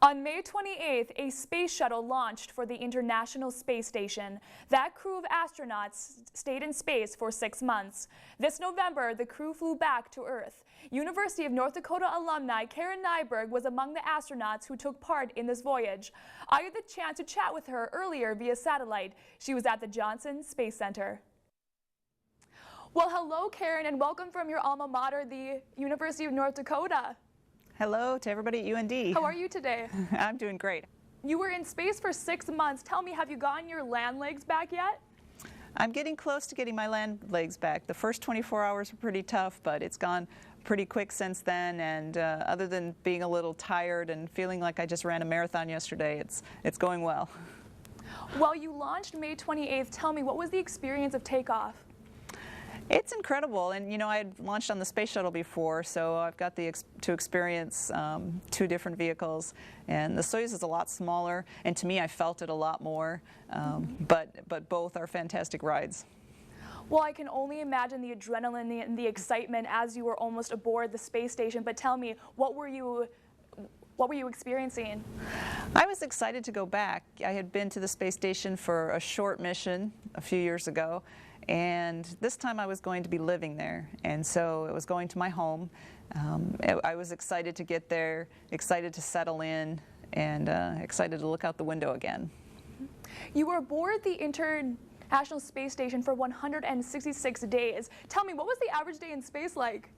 On May 28th, a space shuttle launched for the International Space Station. That crew of astronauts stayed in space for 6 months. This November, the crew flew back to Earth. University of North Dakota alumni Karen Nyberg was among the astronauts who took part in this voyage. I had the chance to chat with her earlier via satellite. She was at the Johnson Space Center. Well, hello, Karen, and welcome from your alma mater, the University of North Dakota. Hello to everybody at UND. How are you today? I'm doing great. You were in space for 6 months. Tell me, have you gotten your land legs back yet? I'm getting close to getting my land legs back. The first 24 hours were pretty tough, but it's gone pretty quick since then, and other than being a little tired and feeling like I just ran a marathon yesterday, it's going well. Well, you launched May 28th. Tell me, what was the experience of takeoff? It's incredible, and you know, I had launched on the space shuttle before, so I've got to experience 2 different vehicles, and the Soyuz is a lot smaller, and to me I felt it a lot more, but both are fantastic rides. Well, I can only imagine the adrenaline and the excitement as you were almost aboard the space station, but tell me, what were you experiencing? I was excited to go back. I had been to the space station for a short mission a few years ago, and this time I was going to be living there, and so it was going to my home. I was excited to get there, excited to settle in, and excited to look out the window again. You were aboard the International Space Station for 166 days. Tell me, what was the average day in space like?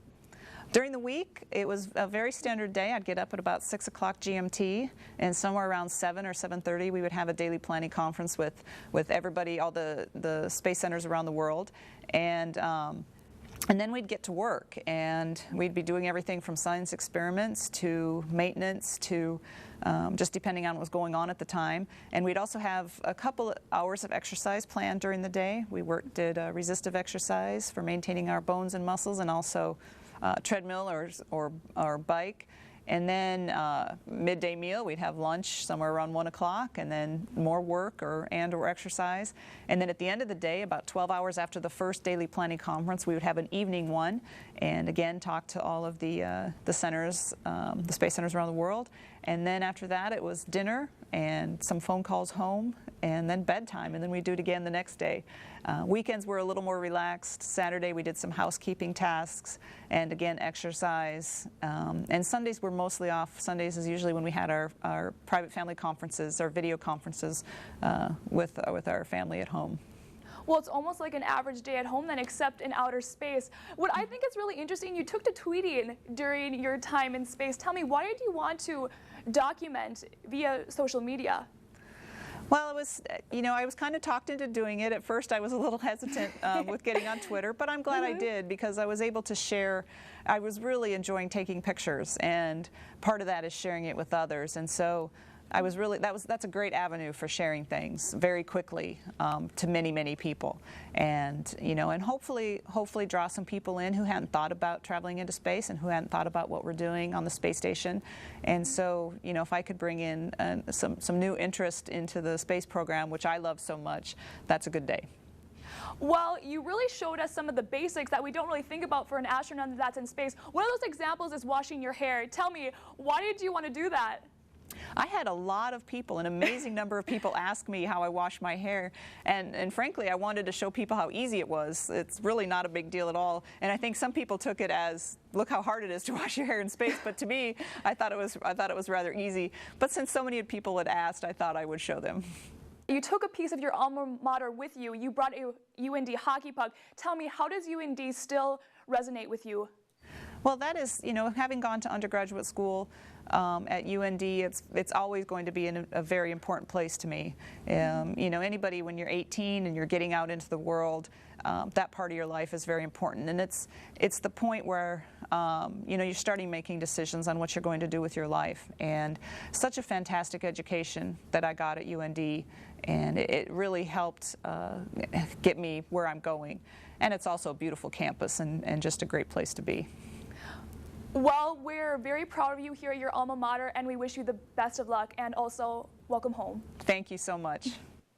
During the week, it was a very standard day. I'd get up at about 6 o'clock GMT, and somewhere around 7 or 7:30, we would have a daily planning conference with everybody, all the space centers around the world, and then we'd get to work, and we'd be doing everything from science experiments to maintenance to just depending on what was going on at the time. And we'd also have a couple of hours of exercise planned during the day. We did resistive exercise for maintaining our bones and muscles, and also treadmill or bike, and then midday meal, we'd have lunch somewhere around 1 o'clock, and then more work or exercise, and then at the end of the day, about 12 hours after the first daily planning conference, we would have an evening one, and again talk to all of the centers, the space centers around the world, and then after that it was dinner and some phone calls home, and then bedtime, and then we'd do it again the next day. Weekends were a little more relaxed. Saturday we did some housekeeping tasks, and again exercise, and Sundays were mostly off. Sundays is usually when we had our private family conferences or video conferences with our family at home. Well, it's almost like an average day at home then, except in outer space. What I think is really interesting, you took to tweeting during your time in space. Tell me, why did you want to document via social media? Well, it was, you know, I was kind of talked into doing it. At first I was a little hesitant with getting on Twitter, but I'm glad I did, because I was able to share. I was really enjoying taking pictures, and part of that is sharing it with others, and so I was really, that's a great avenue for sharing things very quickly to many people, and you know, and hopefully draw some people in who hadn't thought about traveling into space and who hadn't thought about what we're doing on the space station. And so, you know, if I could bring in some new interest into the space program, which I love so much, that's a good day. Well, you really showed us some of the basics that we don't really think about for an astronaut that's in space. One of those examples is washing your hair. Tell me, why did you want to do that? I had a lot of people, an amazing number of people, ask me how I wash my hair, and frankly I wanted to show people how easy it was. It's really not a big deal at all, and I think some people took it as, look how hard it is to wash your hair in space, but to me I thought it was rather easy. But since so many people had asked, I thought I would show them. You took a piece of your alma mater with you. You brought a UND hockey puck. Tell me, how does UND still resonate with you? Well, that is, you know, having gone to undergraduate school at UND, it's always going to be a very important place to me. You know, anybody, when you're 18 and you're getting out into the world, that part of your life is very important, and it's the point where you know, you're starting making decisions on what you're going to do with your life. And such a fantastic education that I got at UND, and it really helped get me where I'm going. And it's also a beautiful campus and just a great place to be. Well, we're very proud of you here at your alma mater, and we wish you the best of luck, and also welcome home. Thank you so much.